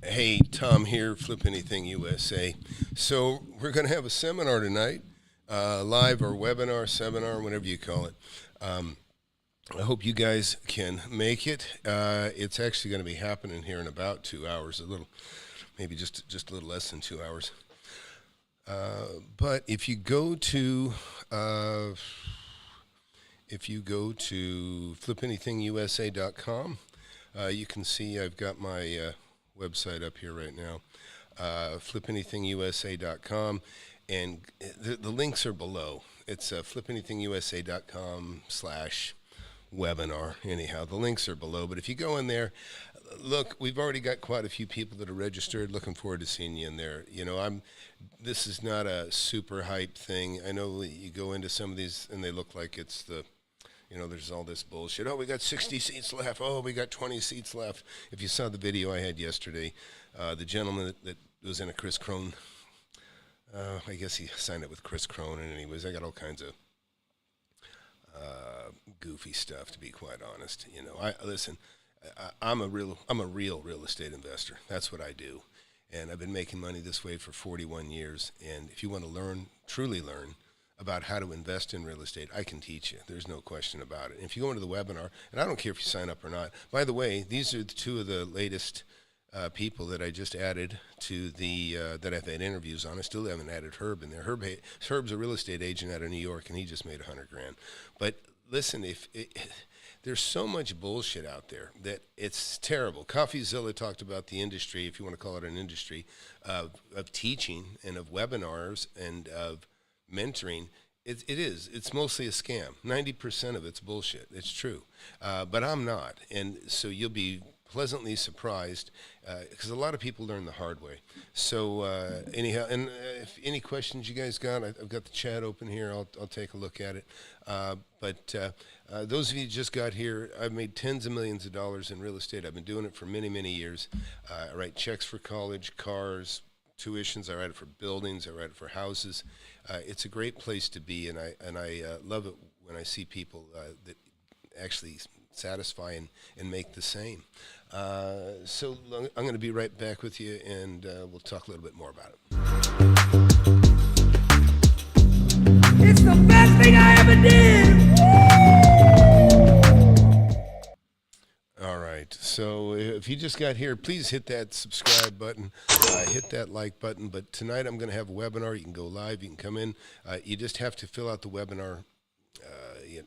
Hey, Tom here, FlipAnythingUSA. So we're going to have a seminar tonight, live or webinar, seminar, whatever you call it. I hope you guys can make it. It's actually going to be happening here in about 2 hours, maybe just a little less than 2 hours. But if you go to FlipAnythingUSA.com, you can see I've got my website up here right now, FlipAnythingUSA.com, and the links are below. It's FlipAnythingUSA.com/webinar. Anyhow, the links are below, but if you go in there, look, we've already got quite a few people that are registered. Looking forward to seeing you in there. You know, this is not a super hype thing. I know you go into some of these and they look like it's there's all this bullshit. Oh, we got 60 seats left. Oh, we got 20 seats left. If you saw the video I had yesterday, the gentleman that was in a Chris Crone, I guess he signed up with Chris Crone, and anyways, I got all kinds of goofy stuff, to be quite honest. You know, I'm a real real estate investor. That's what I do, and I've been making money this way for 41 years. And if you want to truly learn about how to invest in real estate, I can teach you. There's no question about it. And if you go into the webinar, and I don't care if you sign up or not. By the way, these are two of the latest people that I just added to that I've had interviews on. I still haven't added Herb in there. Herb's a real estate agent out of New York, and he just made $100 grand. But listen, there's so much bullshit out there that it's terrible. CoffeeZilla talked about the industry, if you want to call it an industry, of teaching and of webinars and of mentoring. It's mostly a scam. 90% of it's bullshit. It's true. But I'm not. And so you'll be pleasantly surprised, because a lot of people learn the hard way. So anyhow, and if any questions you guys got, I've got the chat open here. I'll take a look at it. But those of you who just got here, I've made tens of millions of dollars in real estate. I've been doing it for many, many years. I write checks for college, cars, tuitions. I write it for buildings. I write it for houses. It's a great place to be, and I love it when I see people that actually satisfy and make the same. So I'm going to be right back with you, and we'll talk a little bit more about it. It's the best thing I ever did. All right, so if you just got here, please hit that subscribe button, hit that like button. But tonight I'm going to have a webinar. You can go live, you can come in. You just have to fill out the webinar.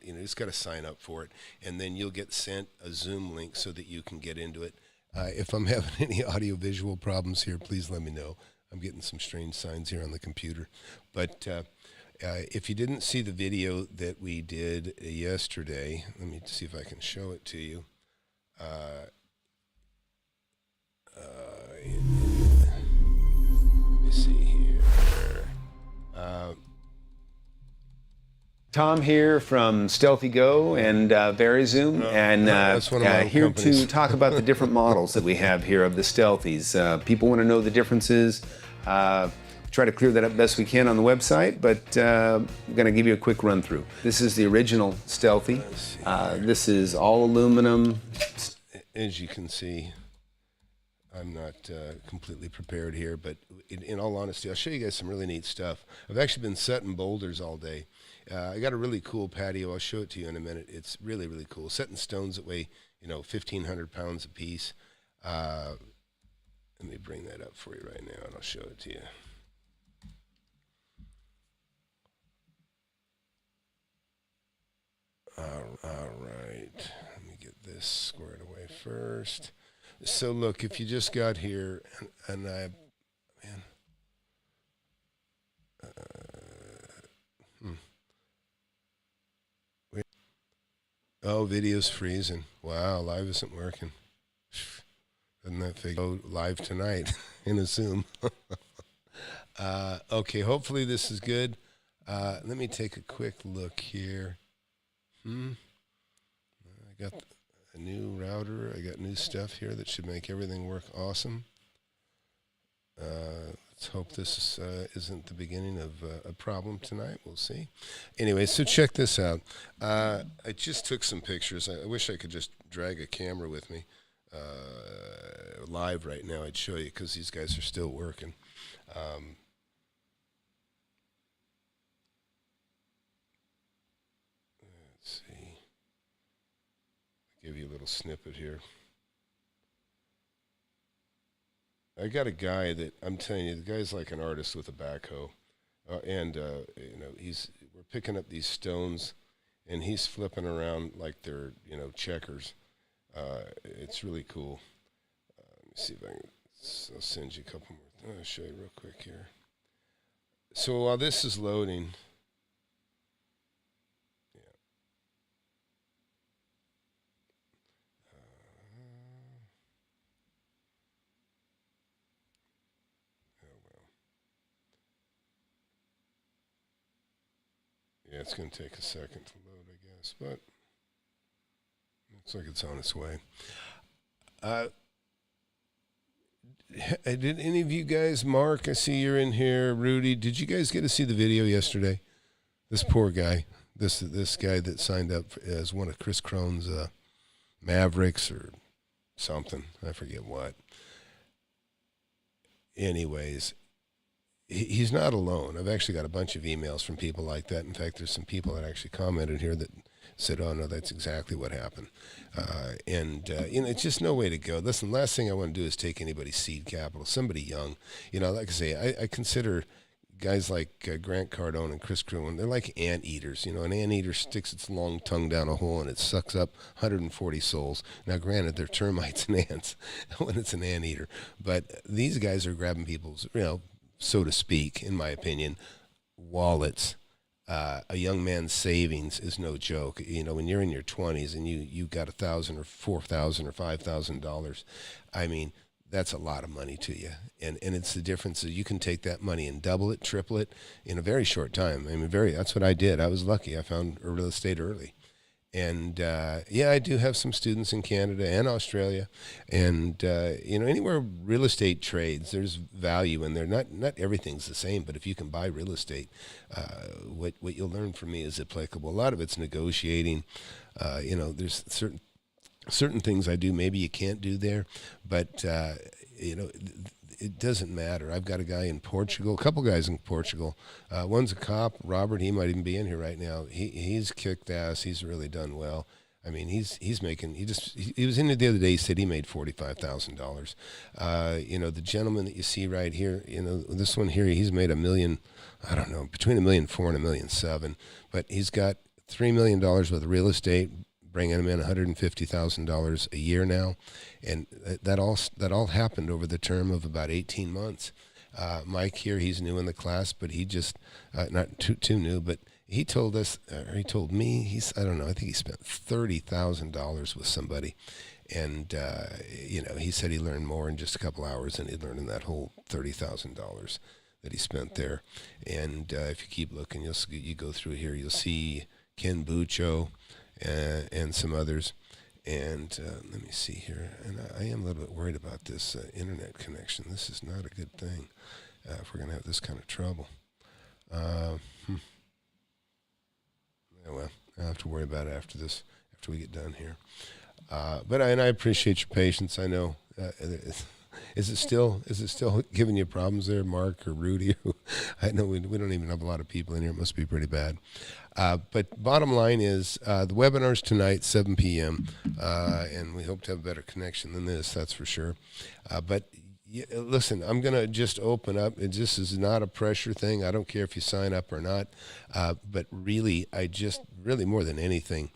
You just got to sign up for it, and then you'll get sent a Zoom link so that you can get into it. If I'm having any audio-visual problems here, please let me know. I'm getting some strange signs here on the computer. But if you didn't see the video that we did yesterday, let me see if I can show it to you. Let me see here. Tom here from Stealthy Go and VeriZoom, and here to talk about the different models that we have here of the Stealthies. People want to know the differences. Try to clear that up best we can on the website, but I'm going to give you a quick run through. This is the original Stealthy. This is all aluminum. As you can see, I'm not completely prepared here, but in all honesty, I'll show you guys some really neat stuff. I've actually been setting boulders all day. I got a really cool patio. I'll show it to you in a minute. It's really, really cool. Setting stones that weigh, 1,500 pounds a piece. Let me bring that up for you right now, and I'll show it to you. All right. Let me get this squared away first. So look, if you just got here, and oh, video's freezing. Wow, live isn't working. Doesn't that figure? Oh, live tonight in a Zoom. Okay, hopefully this is good. Let me take a quick look here. I got a new router. I got new stuff here that should make everything work awesome. Let's hope this isn't the beginning of a problem tonight. We'll see. Anyway, so check this out. I just took some pictures. I wish I could just drag a camera with me live right now. I'd show you because these guys are still working. Let's see. I'll give you a little snippet here. I got a guy that I'm telling you, the guy's like an artist with a backhoe, and we're picking up these stones, and he's flipping around like they're checkers. It's really cool. Let me see if I can. I'll send you a couple more. I'll show you real quick here. So while this is loading, yeah, it's going to take a second to load, I guess, but looks like it's on its way. Did any of you guys, Mark, I see you're in here, Rudy, did you guys get to see the video yesterday? This poor guy, this guy that signed up as one of Chris Crone's Mavericks or something, I forget what. Anyways, he's not alone. I've actually got a bunch of emails from people like that. In fact, there's some people that actually commented here that said, oh, no, that's exactly what happened. It's just no way to go. Listen, last thing I want to do is take anybody's seed capital, somebody young. Like I say, I consider guys like Grant Cardone and Chris Crewin, they're like anteaters. An anteater sticks its long tongue down a hole and it sucks up 140 souls. Now, granted, they're termites and ants when it's an anteater. But these guys are grabbing people's, so to speak, in my opinion, wallets. A young man's savings is no joke. When you're in your 20s and you got $1,000 or $4,000 or $5,000, I mean, that's a lot of money to you. And it's the difference that you can take that money and double it, triple it in a very short time. I mean, that's what I did. I was lucky. I found real estate early. And, I do have some students in Canada and Australia. And, anywhere real estate trades, there's value in there. Not everything's the same, but if you can buy real estate, what you'll learn from me is applicable. A lot of it's negotiating. There's certain things I do maybe you can't do there, but, it doesn't matter. I've got a guy in Portugal, a couple guys in Portugal. One's a cop, Robert. He might even be in here right now. He's kicked ass. He's really done well. I mean, he's making. He was in here the other day. He said he made $45,000. The gentleman that you see right here. This one here. He's made $1 million. I don't know, between $1.4 million and $1.7 million. But he's got $3 million worth of real estate, bringing him in $150,000 a year now, and that all happened over the term of about 18 months. Mike here, he's new in the class, but he just not too new, but he told us, or he told me, I don't know, I think he spent $30,000 with somebody, and he said he learned more in just a couple hours than he learned in that whole $30,000 that he spent there. And if you keep looking, you go through here, you'll see Ken Buccio, and some others. And let me see here. And I am a little bit worried about this internet connection. This is not a good thing if we're going to have this kind of trouble. Yeah, well, I'll have to worry about it after we get done here. But I appreciate your patience. I know. Is it still giving you problems there, Mark or Rudy? I know we don't even have a lot of people in here. It must be pretty bad. But bottom line is the webinar's tonight, 7 p.m., and we hope to have a better connection than this, that's for sure. But listen, I'm going to just open up. This is not a pressure thing. I don't care if you sign up or not. But really, really more than anything,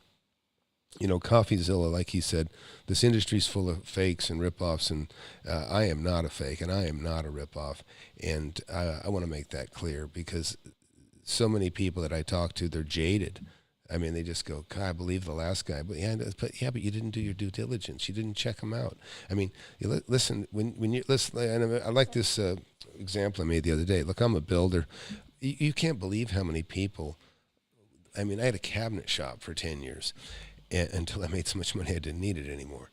CoffeeZilla, like he said, this industry's full of fakes and ripoffs, and I am not a fake, and I am not a ripoff. And I want to make that clear because so many people that I talk to, they're jaded. I mean, they just go, God, I believe the last guy. But you didn't do your due diligence. You didn't check them out. I mean, listen, when you listen, and I like this example I made the other day. Look, I'm a builder. You can't believe how many people I mean, I had a cabinet shop for 10 years until I made so much money I didn't need it anymore.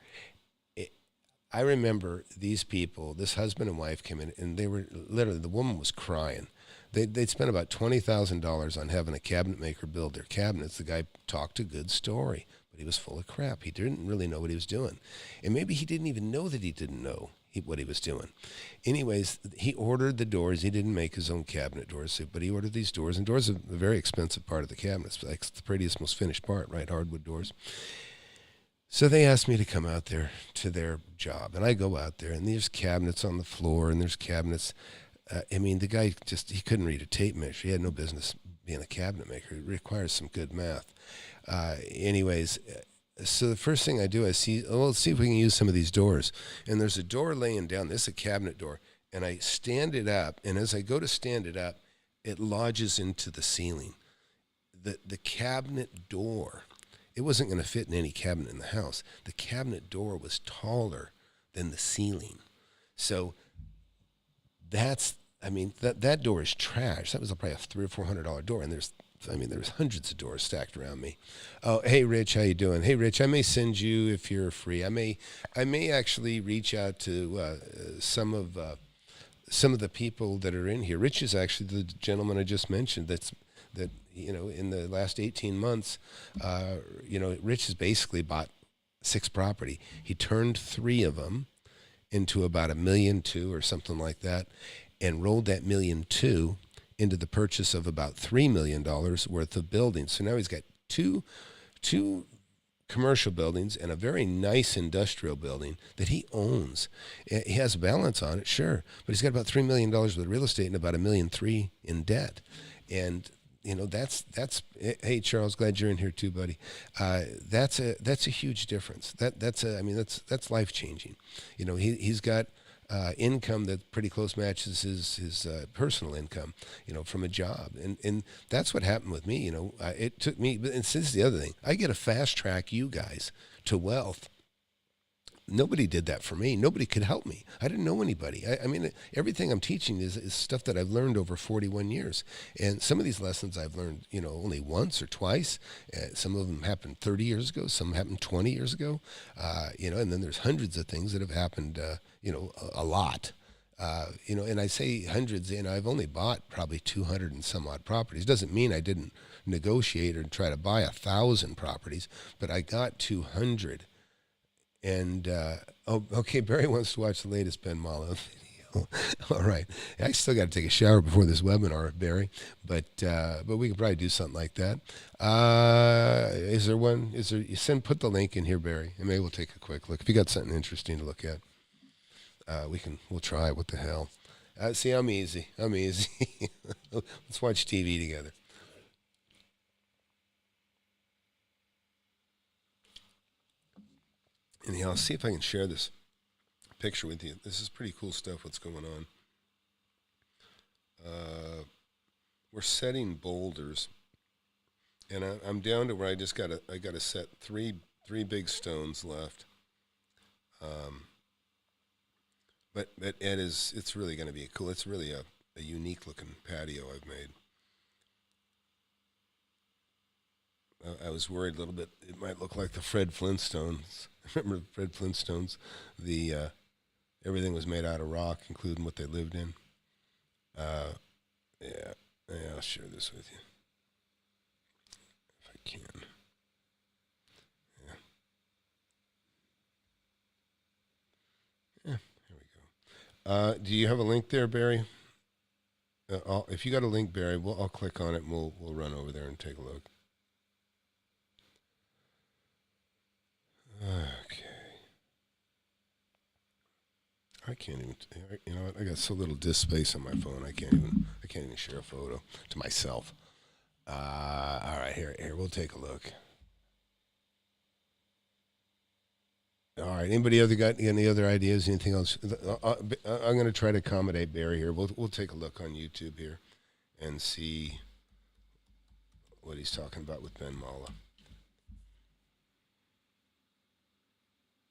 I remember these people, this husband and wife came in, and they were literally, the woman was crying. They'd spent about $20,000 on having a cabinet maker build their cabinets. The guy talked a good story, but he was full of crap. He didn't really know what he was doing. And maybe he didn't even know that he didn't know what he was doing. Anyways, he ordered the doors. He didn't make his own cabinet doors, but he ordered these doors. And doors are a very expensive part of the cabinet. It's like the prettiest, most finished part, right? Hardwood doors. So they asked me to come out there to their job. And I go out there, and there's cabinets on the floor, and there's cabinets. I mean, the guy he couldn't read a tape measure. He had no business being a cabinet maker. It requires some good math. Anyways, so the first thing I do, let's see if we can use some of these doors. And there's a door laying down. This is a cabinet door. And I stand it up. And as I go to stand it up, it lodges into the ceiling. The cabinet door, it wasn't going to fit in any cabinet in the house. The cabinet door was taller than the ceiling. So that door is trash. That was probably a $300 or $400 door, and there's hundreds of doors stacked around me. Oh, hey Rich, how you doing? Hey Rich, I may send you if you're free. I may actually reach out to some of the people that are in here. Rich is actually the gentleman I just mentioned. That in the last 18 months, Rich has basically bought 6 property. He turned 3 of them into about $1.2 million or something like that, and rolled that $1.2 million into the purchase of about $3 million worth of buildings. So now he's got two commercial buildings and a very nice industrial building that he owns. He has a balance on it, sure, but he's got about $3 million worth of real estate and about $1.3 million in debt. And that's hey Charles, glad you're in here too, buddy. That's a huge difference. That's life changing. He's got income that pretty close matches his personal income, from a job, and that's what happened with me. It took me, and this is the other thing. I get to fast track you guys to wealth. Nobody did that for me. Nobody could help me. I didn't know anybody. Everything I'm teaching is stuff that I've learned over 41 years. And some of these lessons I've learned, only once or twice. Some of them happened 30 years ago. Some happened 20 years ago. And then there's hundreds of things that have happened, a lot. And I say hundreds, and I've only bought probably 200 and some odd properties. Doesn't mean I didn't negotiate or try to buy 1,000 properties, but I got 200. And, okay, Barry wants to watch the latest Ben Mala video. All right. I still got to take a shower before this webinar, Barry, but we could probably do something like that. Is there one? Put the link in here, Barry, and maybe we'll take a quick look. If you got something interesting to look at, we'll try it. What the hell? See, I'm easy. Let's watch TV together. Anyhow, I'll see if I can share this picture with you. This is pretty cool stuff, what's going on. We're setting boulders, and I'm down to where I gotta set three big stones left. But it's really going to be cool. It's really a unique looking patio I've made. I was worried a little bit. It might look like the Fred Flintstones. Remember the Fred Flintstones? Everything was made out of rock, including what they lived in. Yeah, I'll share this with you if I can. Yeah, here we go. Do you have a link there, Barry? If you got a link, Barry, I'll click on it and we'll run over there and take a look. Okay. I can't even. You know what? I got so little disk space on my phone. I can't even share a photo to myself. All right, here. We'll take a look. All right. Anybody got any other ideas? Anything else? I'm going to try to accommodate Barry here. We'll take a look on YouTube here and see what he's talking about with Ben Mala.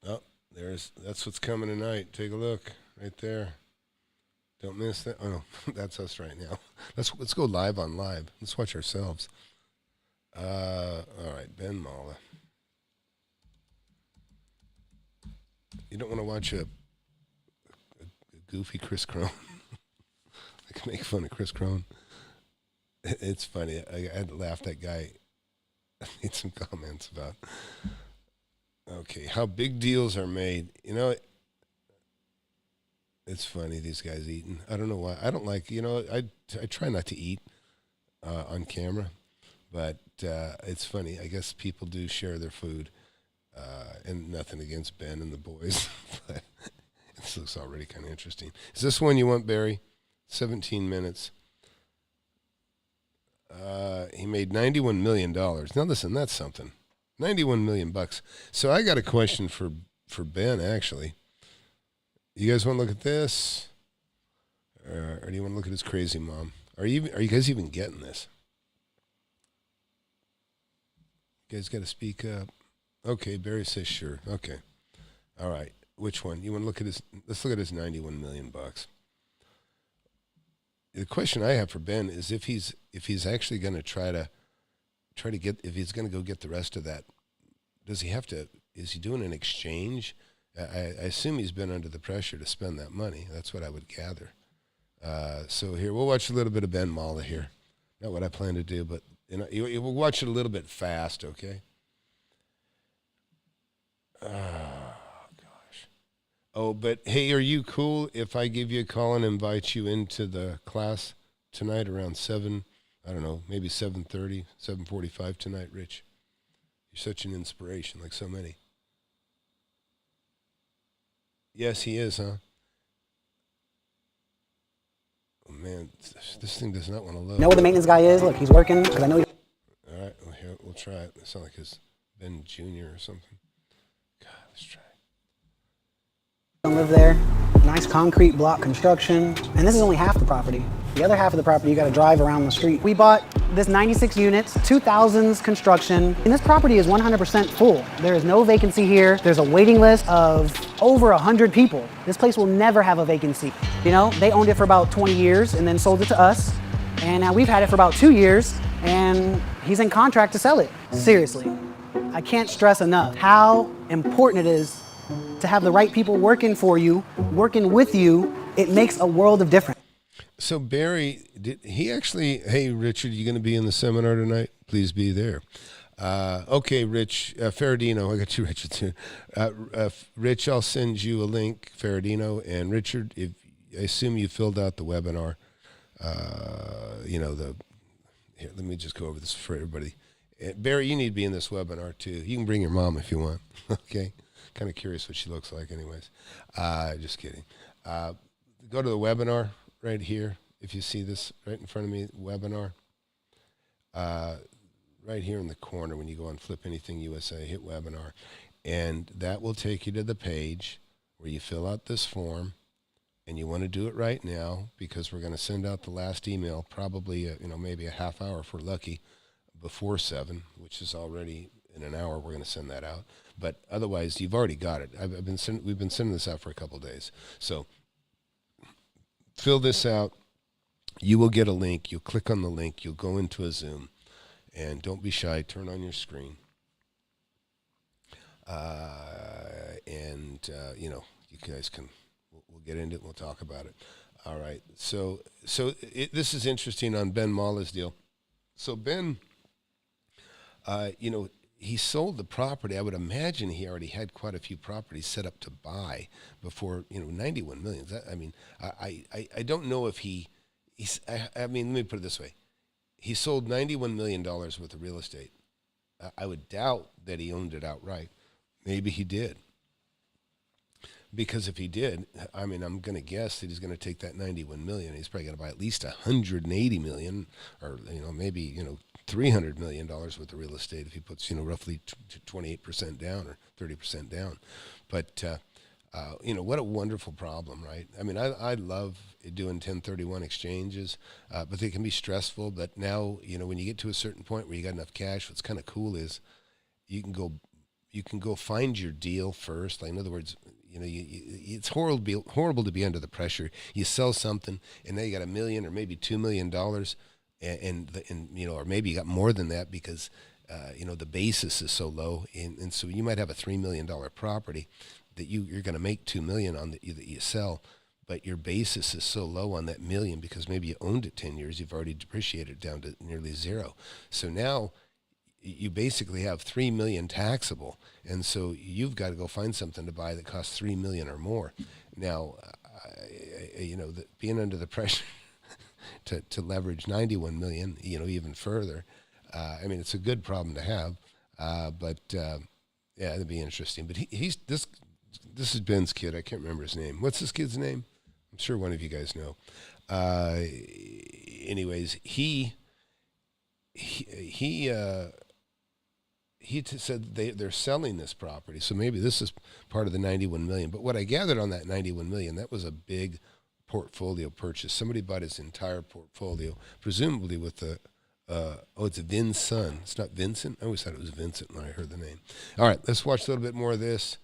Oh, that's what's coming tonight. Take a look right there. Don't miss that. Oh no, that's us right now. Let's go live on live. Let's watch ourselves. All right, Ben Mala. You don't want to watch a goofy Chris Crone? I can make fun of Chris Crone. It's funny. I had to laugh. That guy made some comments about, okay, how big deals are made. You know, it's funny, these guys eating. I don't know why. I don't like, I try not to eat on camera, but it's funny. I guess people do share their food, and nothing against Ben and the boys, but this looks already kind of interesting. Is this one you want, Barry? 17 minutes. He made $91 million. Now listen, that's something. $91 million. So I got a question for Ben, actually. You guys want to look at this? Or do you want to look at his crazy mom? Are you guys even getting this? You guys got to speak up. Okay, Barry says sure. Okay. All right. Which one? You want to look at his, let's look at his $91 million. The question I have for Ben is if he's actually going to try to get, if he's going to go get the rest of that, does he have to, is he doing an exchange? I assume he's been under the pressure to spend that money. That's what I would gather. So here, we'll watch a little bit of Ben Mala here. Not what I plan to do, but we'll watch it a little bit fast, okay? Oh, gosh. Oh, but hey, are you cool if I give you a call and invite you into the class tonight around 7, I don't know, maybe 7:30, 7:45 tonight, Rich? You're such an inspiration, like so many. Yes, he is, huh? Oh, man, this thing does not want to load. Know where the maintenance guy is? Look, he's working, because I know he... All right, well, here, we'll try it. It sounds like his Ben Jr. or something. God, let's try it. Don't live there. Nice concrete block construction. And this is only half the property. The other half of the property, you got to drive around the street. We bought this 96 units, 2000s construction, and this property is 100% full. There is no vacancy here. There's a waiting list of over 100 people. This place will never have a vacancy. You know, they owned it for about 20 years and then sold it to us. And now we've had it for about 2 years and he's in contract to sell it. Seriously, I can't stress enough how important it is to have the right people working for you, working with you. It makes a world of difference. So Barry, did he actually, hey, Richard, you going to be in the seminar tonight? Please be there. Okay, Rich, Ferradino, I got two Richards here. Rich, I'll send you a link, Ferradino, and Richard, if I assume you filled out the webinar. Here, let me just go over this for everybody. Barry, you need to be in this webinar too. You can bring your mom if you want, okay? Kind of curious what she looks like anyways. Just kidding. Go to the webinar right here. If you see this right in front of me, webinar. Right here in the corner when you go on FlipAnythingUSA, hit webinar. And that will take you to the page where you fill out this form. And you want to do it right now because we're going to send out the last email probably, maybe a half hour if we're lucky, before 7, which is already in an hour. We're going to send that out. But otherwise, you've already got it. We've been sending this out for a couple of days. So fill this out. You will get a link. You'll click on the link. You'll go into a Zoom. And don't be shy. Turn on your screen. You guys can, we'll get into it and we'll talk about it. All right. So this is interesting on Ben Mala's deal. So Ben, he sold the property. I would imagine he already had quite a few properties set up to buy before, 91 million. I don't know if let me put it this way. He sold $91 million worth of real estate. I would doubt that he owned it outright. Maybe he did. Because if he did, I'm going to guess that he's going to take that $91 million. He's probably going to buy at least $180 million or, maybe, $300 million worth of real estate if he puts, roughly 28% down or 30% down. But, what a wonderful problem, right? I love doing 1031 exchanges, but they can be stressful. But now, when you get to a certain point where you got enough cash, what's kind of cool is you can go find your deal first. Like, in other words, it's horrible to be under the pressure. You sell something, and now you got $1 million or maybe $2 million, and you know, or maybe you got more than that because you know, the basis is so low, and so you might have a $3 million property that you're going to make $2 million on that you sell, but your basis is so low on that million because maybe you owned it 10 years, you've already depreciated it down to nearly zero. So now you basically have $3 million taxable, and so you've got to go find something to buy that costs $3 million or more. Now, you know, being under the pressure to leverage 91 million, you know, even further. I mean, it's a good problem to have, but yeah, it'd be interesting. But he's this is Ben's kid. I can't remember his name. What's this kid's name? I'm sure one of you guys know. Anyways, he said they're selling this property, so maybe this is part of the 91 million. But what I gathered on that 91 million, that was a big portfolio purchase. Somebody bought his entire portfolio, presumably with the it's Vin's son. It's not Vincent. I always thought it was Vincent when I heard the name. All right, let's watch a little bit more of this.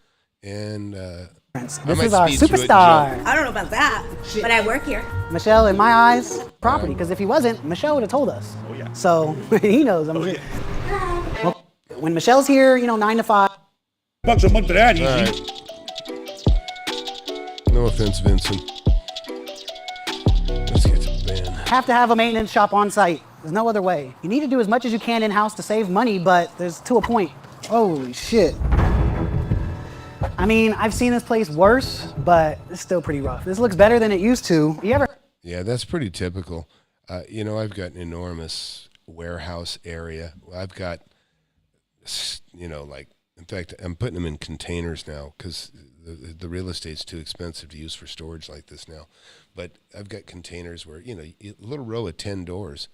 And this is our superstar. I don't know about that, but I work here. Michelle, in my eyes, property. Because if he wasn't, Michelle would have told us. Oh yeah. So he knows. I'm sure. Hi. Well, when Michelle's here, you know, 9 to 5. Bucks a month to that, easy. Right. No offense, Vincent. Let's get to Ben. Have to have a maintenance shop on site. There's no other way. You need to do as much as you can in-house to save money, but there's to a point. Holy shit. I mean, I've seen this place worse, but it's still pretty rough. This looks better than it used to. You ever? Yeah, that's pretty typical. You know, I've got an enormous warehouse area. I've got, you know, like, in fact, I'm putting them in containers now because the real estate's too expensive to use for storage like this now. But I've got containers where, you know, a little row of 10 doors.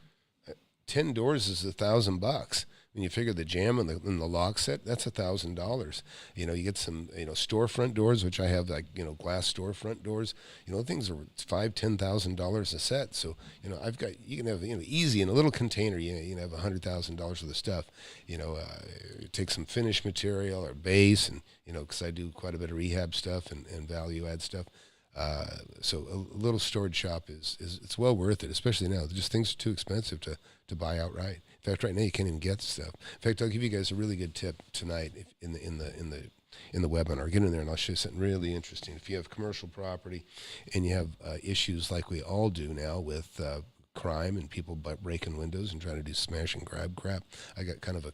10 doors is $1,000. When you figure the jamb and the lock set, that's $1,000. You know, you get some, you know, storefront doors, which I have, like, you know, glass storefront doors. You know, things are $5,000-$10,000 a set. So, you know, you can have, you know, easy in a little container. You can have $100,000 worth of stuff. You know, take some finished material or base, and, you know, because I do quite a bit of rehab stuff and value add stuff. So a little storage shop is it's well worth it, especially now. Just things are too expensive to buy outright. In fact, right now you can't even get stuff. In fact, I'll give you guys a really good tip tonight in the webinar. Get in there and I'll show you something really interesting. If you have commercial property and you have issues like we all do now with crime and people breaking windows and trying to do smash and grab crap, I got kind of a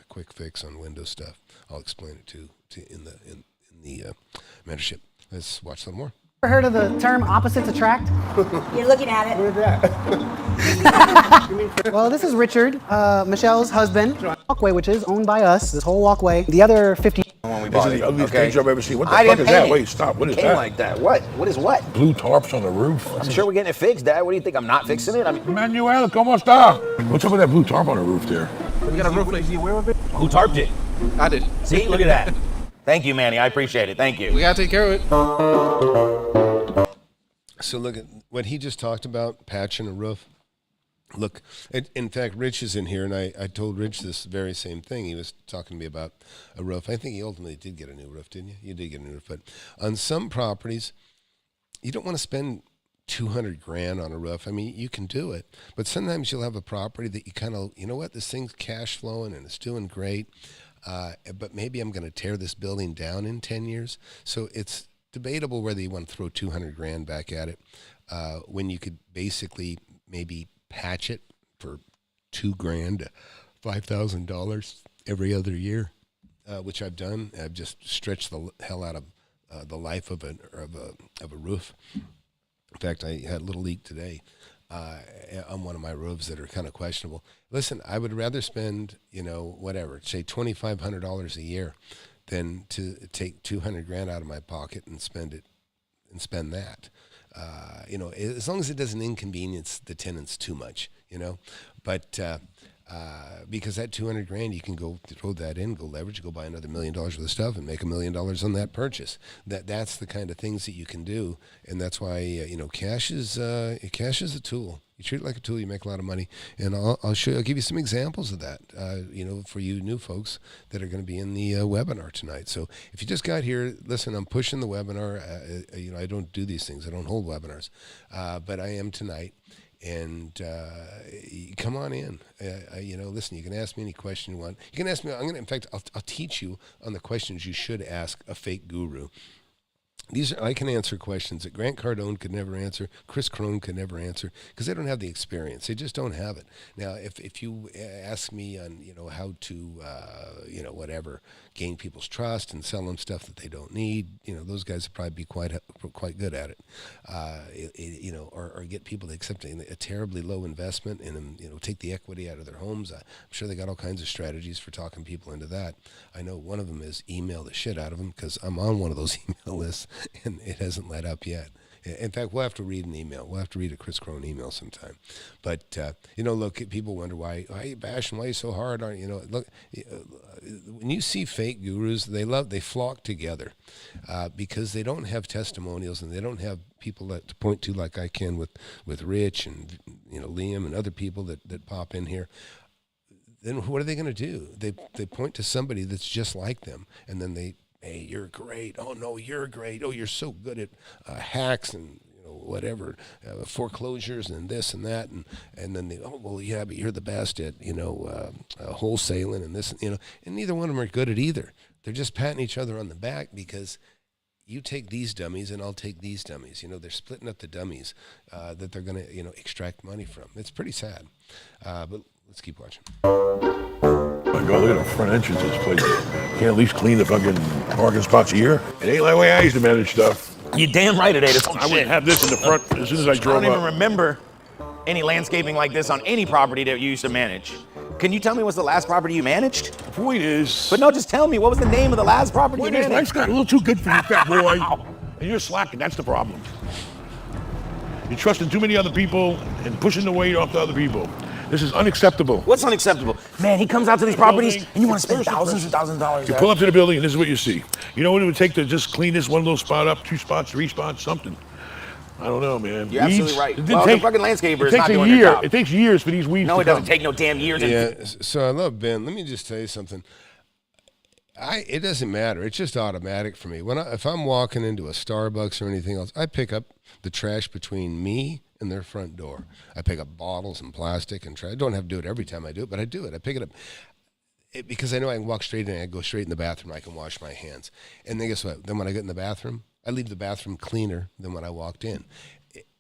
quick fix on window stuff. I'll explain it to in the mentorship. Let's watch some more. Ever heard of the term opposites attract? You're looking at it. Well, this is Richard, Michelle's husband. Walkway, which is owned by us. This whole walkway. The other 50. When we bought it. This is the ugliest thing I've ever seen. What the fuck is that? Wait, stop. What is that? Like that. What? What is what? Blue tarps on the roof. I'm sure we're getting it fixed, Dad. What do you think? I'm not fixing it? I mean, Manuel, ¿cómo está? What's up with that blue tarp on the roof there? we got a roof leak. Is he aware of it? Who tarped it? I did. See, look at that. Thank you, Manny. I appreciate it. Thank you. We gotta take care of it. So look at what he just talked about, patching a roof. Look, in fact, Rich is in here, and I told Rich this very same thing. He was talking to me about a roof. I think he ultimately did get a new roof, didn't you? You did get a new roof. But on some properties, you don't want to spend $200,000 on a roof. I mean, you can do it. But sometimes you'll have a property that you kind of, you know what, this thing's cash flowing, and it's doing great. But maybe I'm going to tear this building down in 10 years. So it's debatable whether you want to throw $200,000 back at it when you could basically maybe patch it for $2,000 to $5,000 every other year, which I've done. I've just stretched the hell out of the life of a roof. In fact, I had a little leak today on one of my roofs that are kind of questionable. Listen, I would rather spend, you know, whatever, say $2,500 a year than to take $200,000 out of my pocket and spend that. You know, as long as it doesn't inconvenience the tenants too much, you know. But because that $200,000, you can go throw that in, go leverage, go buy another $1 million worth of stuff, and make $1 million on that purchase. That's the kind of things that you can do, and that's why you know, cash is a tool. You treat it like a tool, you make a lot of money, and I'll give you some examples of that. You know, for you new folks that are going to be in the webinar tonight. So if you just got here, listen, I'm pushing the webinar. You know, I don't do these things. I don't hold webinars, but I am tonight. And come on in. Listen, you can ask me any question you want. You can ask me. In fact, I'll teach you on the questions you should ask a fake guru. I can answer questions that Grant Cardone could never answer, Chris Crone could never answer, because they don't have the experience. They just don't have it. Now, if you ask me on how to whatever, gain people's trust and sell them stuff that they don't need, those guys would probably be quite good at it. Or get people to accept a terribly low investment and take the equity out of their homes. I'm sure they got all kinds of strategies for talking people into that. I know one of them is email the shit out of them, because I'm on one of those email lists. And it hasn't let up yet. In fact, we'll have to read an email. We'll have to read a Chris Crone email sometime. But, look, people wonder why are you bashing? Why are you so hard on, look, when you see fake gurus, they flock together because they don't have testimonials and they don't have people to point to like I can with Rich and, Liam and other people that pop in here. Then what are they going to do? They point to somebody that's just like them, and then hey, you're great. Oh, no, you're great. Oh, you're so good at hacks and whatever, foreclosures and this and that. And then but you're the best at, wholesaling and this, and neither one of them are good at either. They're just patting each other on the back because you take these dummies and I'll take these dummies. They're splitting up the dummies that they're going to, extract money from. It's pretty sad. But let's keep watching. My God, look at the front entrance of this place. Can't at least clean the fucking parking spots here? It ain't like the way I used to manage stuff. You're damn right it ain't. It's I wouldn't have this in the front as soon as I drove up. I don't even remember any landscaping like this on any property that you used to manage. Can you tell me what's the last property you managed? The point is... But no, just tell me, what was the name of the last property you managed? Life's got a little too good for you, fat boy. And you're slacking, that's the problem. You're trusting too many other people and pushing the weight off to other people. This is unacceptable. What's unacceptable? Man, he comes out to these properties and you want to spend thousands and thousands of dollars. You pull up to the building and this is what you see. You know what it would take to just clean this one little spot up, 2 spots, 3 spots, something? I don't know, man. You're absolutely right. Well, the fucking landscaper is not doing their job. It takes years for these weeds to come. No, it doesn't take no damn years. Yeah, so I love Ben. Let me just tell you something. It doesn't matter. It's just automatic for me. If I'm walking into a Starbucks or anything else, I pick up the trash between me and their front door. I pick up bottles and plastic and trash. I don't have to do it every time I do it, but I do it. I pick it up because I know I can walk straight in. I go straight in the bathroom. I can wash my hands. And then guess what? Then when I get in the bathroom, I leave the bathroom cleaner than when I walked in.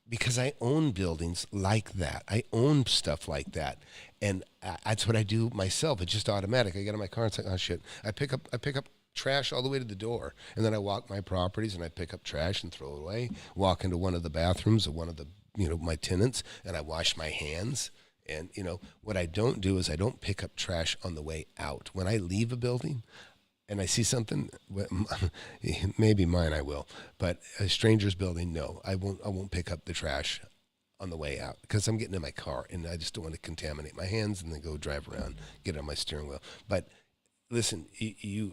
Because I own buildings like that. I own stuff like that. And that's what I do myself. It's just automatic. I get in my car and it's like, oh shit. I pick up trash all the way to the door. And then I walk my properties and I pick up trash and throw it away. Walk into one of the bathrooms of one of the, my tenants, and I wash my hands. And, what I don't do is I don't pick up trash on the way out. When I leave a building and I see something, maybe mine I will, but a stranger's building, no, I won't pick up the trash on the way out because I'm getting in my car and I just don't want to contaminate my hands and then go drive around, get on my steering wheel. But listen,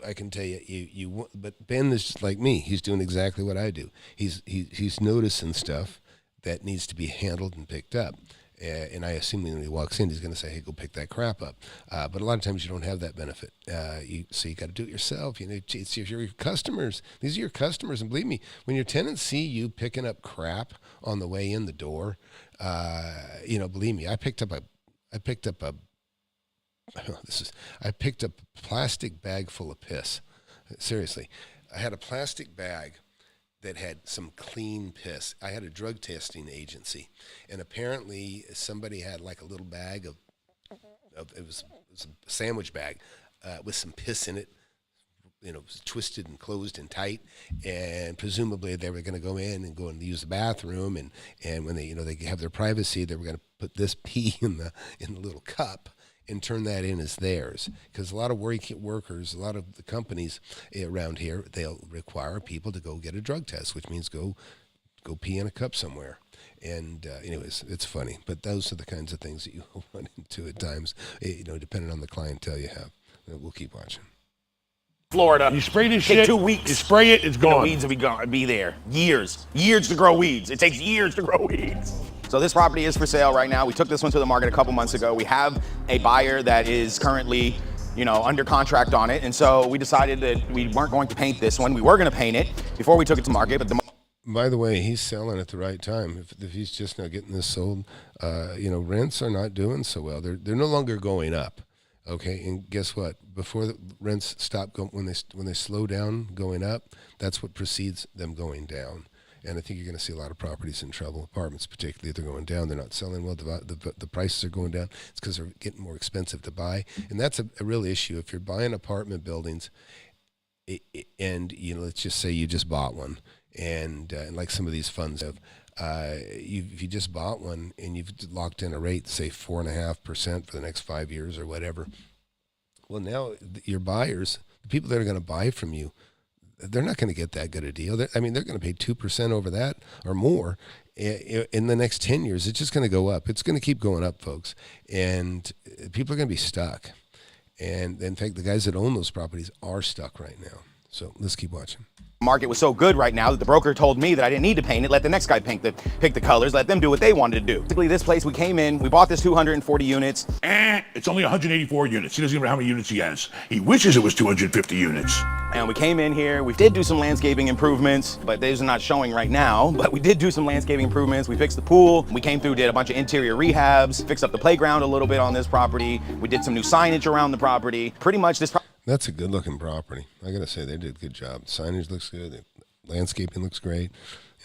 I can tell you, but Ben is just like me. He's doing exactly what I do. He's noticing stuff that needs to be handled and picked up. And I assume when he walks in, he's going to say, hey, go pick that crap up. But a lot of times you don't have that benefit. So you got to do it yourself. It's your customers. These are your customers. And believe me, when your tenants see you picking up crap on the way in the door, believe me, I picked up a plastic bag full of piss. Seriously. I had a plastic bag that had some clean piss. I had a drug testing agency, and apparently somebody had like a little bag of it was a sandwich bag with some piss in it, twisted and closed and tight, and presumably they were going to go in and use the bathroom, and when they they have their privacy, they were going to put this pee in the little cup and turn that in as theirs. Because a lot of workers, a lot of the companies around here, they'll require people to go get a drug test, which means go pee in a cup somewhere. And anyways, it's funny. But those are the kinds of things that you run into at times, depending on the clientele you have. We'll keep watching. Florida. You spray this shit. 2 weeks. You spray it, it's gone. The weeds will be there. Years to grow weeds. It takes years to grow weeds. So this property is for sale right now. We took this one to the market a couple months ago. We have a buyer that is currently, under contract on it. And so we decided that we weren't going to paint this one. We were going to paint it before we took it to market, but By the way, he's selling at the right time. If he's just now getting this sold, rents are not doing so well. They're no longer going up. Okay, and guess what? Before the rents stop going, when they slow down going up, that's what precedes them going down. And I think you're going to see a lot of properties in trouble. Apartments, particularly, if they're going down, they're not selling well. The prices are going down. It's because they're getting more expensive to buy, and that's a real issue. If you're buying apartment buildings, and let's just say you just bought one, and like some of these funds have, if you just bought one and you've locked in a rate, say 4.5% for the next 5 years or whatever. Well, now your buyers, the people that are going to buy from you, they're not going to get that good a deal. They're going to pay 2% over that or more in the next 10 years. It's just going to go up. It's going to keep going up, folks. And people are going to be stuck. And in fact, the guys that own those properties are stuck right now. So let's keep watching. Market was so good right now that the broker told me that I didn't need to paint it. Let the next guy pick the colors. Let them do what they wanted to do. Basically, this place, we came in, we bought this 240 units. It's only 184 units. He doesn't even know how many units he has. He wishes it was 250 units. And we came in here, we did do some landscaping improvements, but those are not showing right now. But we did do some landscaping improvements. We fixed the pool. We came through, did a bunch of interior rehabs, fixed up the playground a little bit on this property. We did some new signage around the property. Pretty much this That's a good looking property. I got to say, they did a good job. Signage looks good. The landscaping looks great.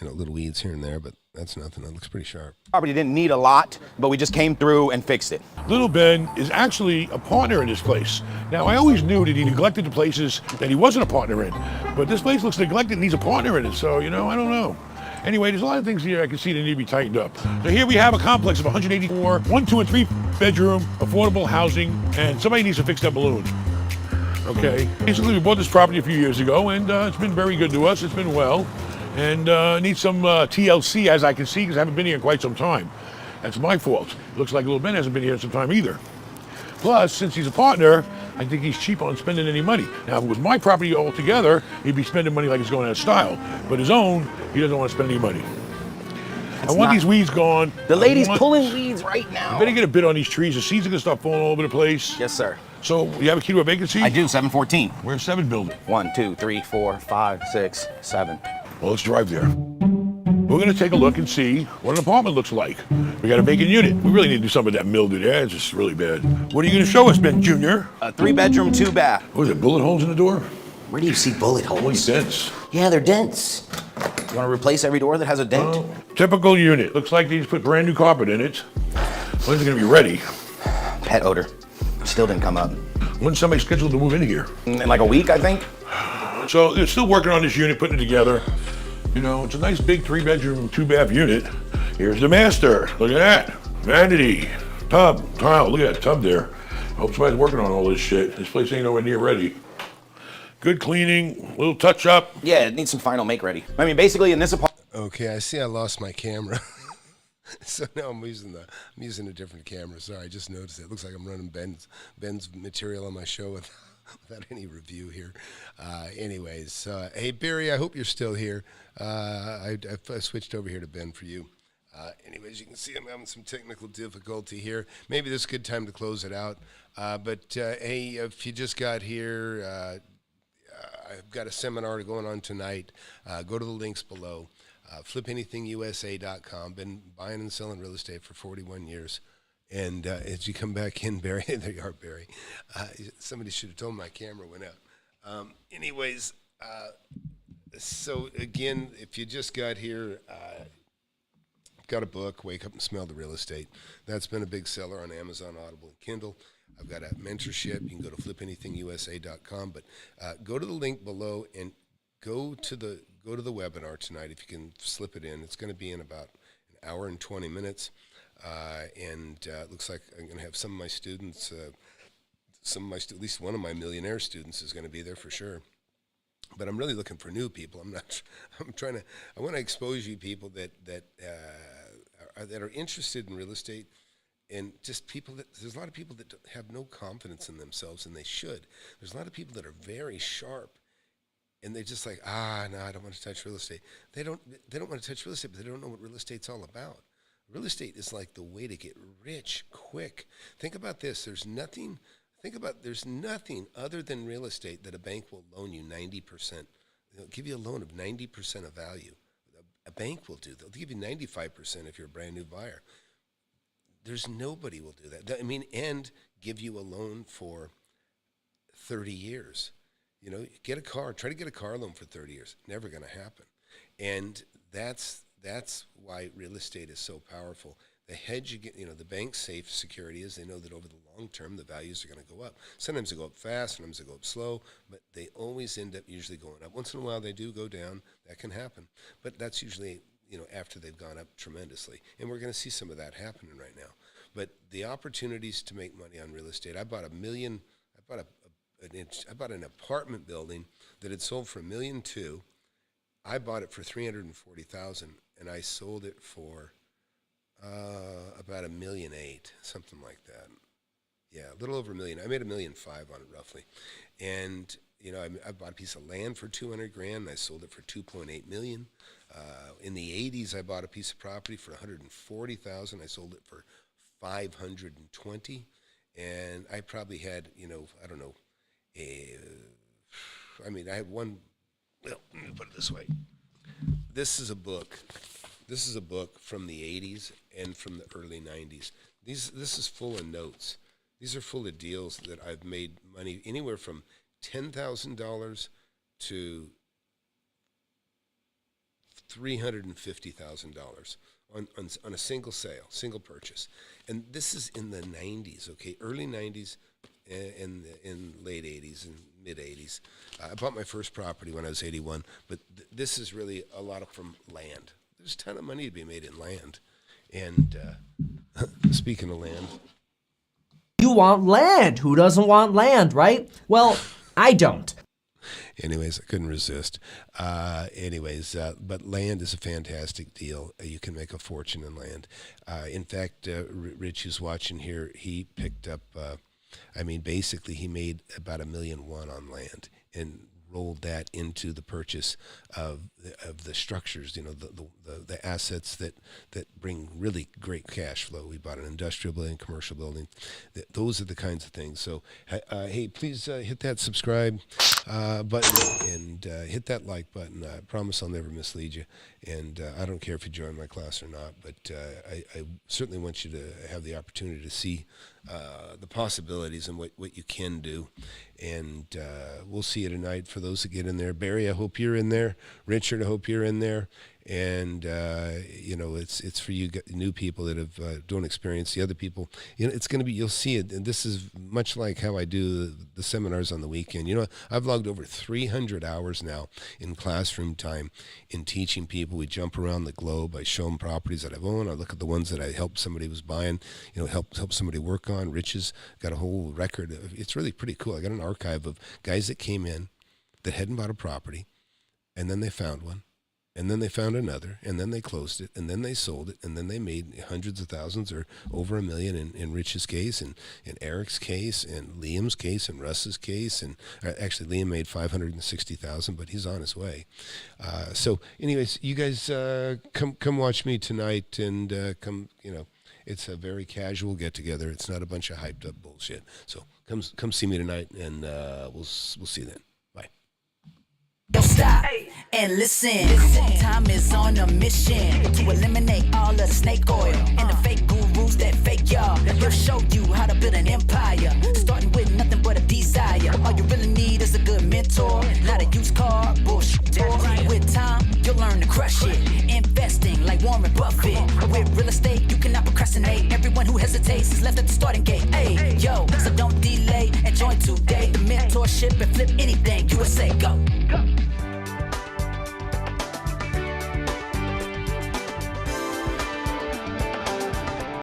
Little weeds here and there, but that's nothing. It looks pretty sharp. property didn't need a lot, but we just came through and fixed it. Little Ben is actually a partner in this place. Now, I always knew that he neglected the places that he wasn't a partner in, but this place looks neglected and he's a partner in it, so, I don't know. Anyway, there's a lot of things here I can see that need to be tightened up. So here we have a complex of 184, 1, 2, and 3 bedroom, affordable housing, and somebody needs to fix that balloon. Okay, basically we bought this property a few years ago, and it's been very good to us. It's been well, and needs some TLC, as I can see, because I haven't been here in quite some time. That's my fault. Looks like Little Ben hasn't been here in some time either. Plus, since he's a partner, I think he's cheap on spending any money. Now, if it was my property altogether, he'd be spending money like it's going out of style. But his own, he doesn't want to spend any money. I want these weeds gone. The lady's pulling weeds right now. You better get a bid on these trees. The seeds are gonna start falling all over the place. Yes, sir. So, you have a key to a vacancy? I do, 714. Where's 7 building? 1, 2, 3, 4, 5, 6, 7. Well, let's drive there. We're gonna take a look and see what an apartment looks like. We got a vacant unit. We really need to do some of that mildew there. It's just really bad. What are you gonna show us, Ben Jr.? A 3-bedroom, 2-bath. What is it, bullet holes in the door? Where do you see bullet Only holes? dents. Yeah, they're dents. You want to replace every door that has a dent? Typical unit. Looks like they just put brand new carpet in it. When's it gonna be ready? Pet odor. Still didn't come up. When's somebody scheduled to move in here? In like a week, I think. So they're still working on this unit, putting it together. It's a nice big 3-bedroom, 2-bath unit. Here's the master. Look at that. Vanity. Tub. Tile. Look at that tub there. I hope somebody's working on all this shit. This place ain't nowhere near ready. Good cleaning, little touch up. Yeah, it needs some final make ready. I mean, basically in this apartment. Okay, I see I lost my camera. So now I'm using a different camera. Sorry, I just noticed it. It looks like I'm running Ben's material on my show without any review here. Anyways, hey Barry, I hope you're still here. I switched over here to Ben for you. Anyways, you can see I'm having some technical difficulty here. Maybe this is a good time to close it out. But hey, if you just got here, I've got a seminar going on tonight. Go to the links below. FlipAnythingUSA.com. Been buying and selling real estate for 41 years. And as you come back in, Barry, there you are, Barry. Somebody should have told me my camera went out. Anyways, so again, if you just got here, got a book, Wake Up and Smell the Real Estate. That's been a big seller on Amazon, Audible, and Kindle. I've got a mentorship. You can go to FlipAnythingUSA.com, but go to the link below and go to the webinar tonight if you can slip it in. It's going to be in about an hour and 20 minutes, and it looks like I'm going to have some of my students, at least one of my millionaire students is going to be there for sure. But I'm really looking for new people. I want to expose you people that are interested in real estate. And just there's a lot of people that have no confidence in themselves, and they should. There's a lot of people that are very sharp, and they're just like, no, I don't want to touch real estate. They don't want to touch real estate, but they don't know what real estate's all about. Real estate is like the way to get rich quick. Think about this. There's nothing other than real estate that a bank will loan you 90%. They'll give you a loan of 90% of value. bank will do. They'll give you 95% if you're a brand new buyer. There's nobody will do that. I mean, and give you a loan for 30 years. You know, get a car, try to get a car loan for 30 years. Never going to happen. And that's why real estate is so powerful. The hedge, you know, the bank's safe security is they know that over the long term, the values are going to go up. Sometimes they go up fast, sometimes they go up slow, but they always end up usually going up. Once in a while, they do go down. That can happen. But that's usually, you know, after they've gone up tremendously. And we're going to see some of that happening right now. But the opportunities to make money on real estate, I bought an apartment building that had sold for $1.2 million. I bought it for $340,000, and I sold it for about $1.8 million, something like that. Yeah, a little over $1 million. I made $1.5 million on it roughly, and you know, I bought a piece of land for $200,000, and I sold it for $2.8 million. In the '80s, I bought a piece of property for $140,000. I sold it for $520,000, and I probably had, you know, I don't know, I mean, I had one. Well, let me put it this way. This is a book from the 80s and from the early 90s. This is full of notes. These are full of deals that I've made money anywhere from $10,000 to $350,000 on a single sale, single purchase. And this is in the 90s, okay, early 90s and in late 80s and mid 80s. I bought my first property when I was 81, but this is really a lot from land. There's a ton of money to be made in land. And speaking of land. You want land. Who doesn't want land, right? Well, I don't. Anyways, I couldn't resist. But land is a fantastic deal. You can make a fortune in land. In fact, Rich, who's watching here, he picked up, basically he made about $1.1 million on land and rolled that into the purchase of the structures, you know, the assets that bring really great cash flow. We bought an industrial building, commercial building. Those are the kinds of things. So, hey, please hit that subscribe button and hit that like button. I promise I'll never mislead you. And I don't care if you join my class or not, but I certainly want you to have the opportunity to see the possibilities and what you can do. And we'll see you tonight for those that get in there. Barry, I hope you're in there. Richard, I hope you're in there. And it's for you new people that don't experience the other people. You know, it's going to be, you'll see it. And this is much like how I do the seminars on the weekend. You know, I've logged over 300 hours now in classroom time in teaching people. We jump around the globe. I show them properties that I've owned. I look at the ones that I helped somebody who was buying, you know, help somebody work on. Rich has got a whole record. It's really pretty cool. I got an archive of guys that came in that hadn't bought a property, and then they found one. And then they found another, and then they closed it, and then they sold it, and then they made hundreds of thousands or over $1 million in Rich's case, and in Eric's case, and Liam's case, and Russ's case, and actually Liam made $560,000, but he's on his way. So, anyways, you guys come watch me tonight, and come. You know, it's a very casual get together. It's not a bunch of hyped up bullshit. So come see me tonight, and we'll see you then. Yo, stop and listen. Time is on a mission to eliminate all of the snake oil and the fake gurus that fake y'all. He'll show you how to build an empire, starting with nothing but a desire. All you really need is a good mentor, not a used car bullshit. With time, you'll learn to crush it. Investing like Warren Buffett. With real estate, you cannot procrastinate. Everyone who hesitates is left at the starting gate. Hey, yo, so don't delay and join today. The mentorship and flip anything USA. Go.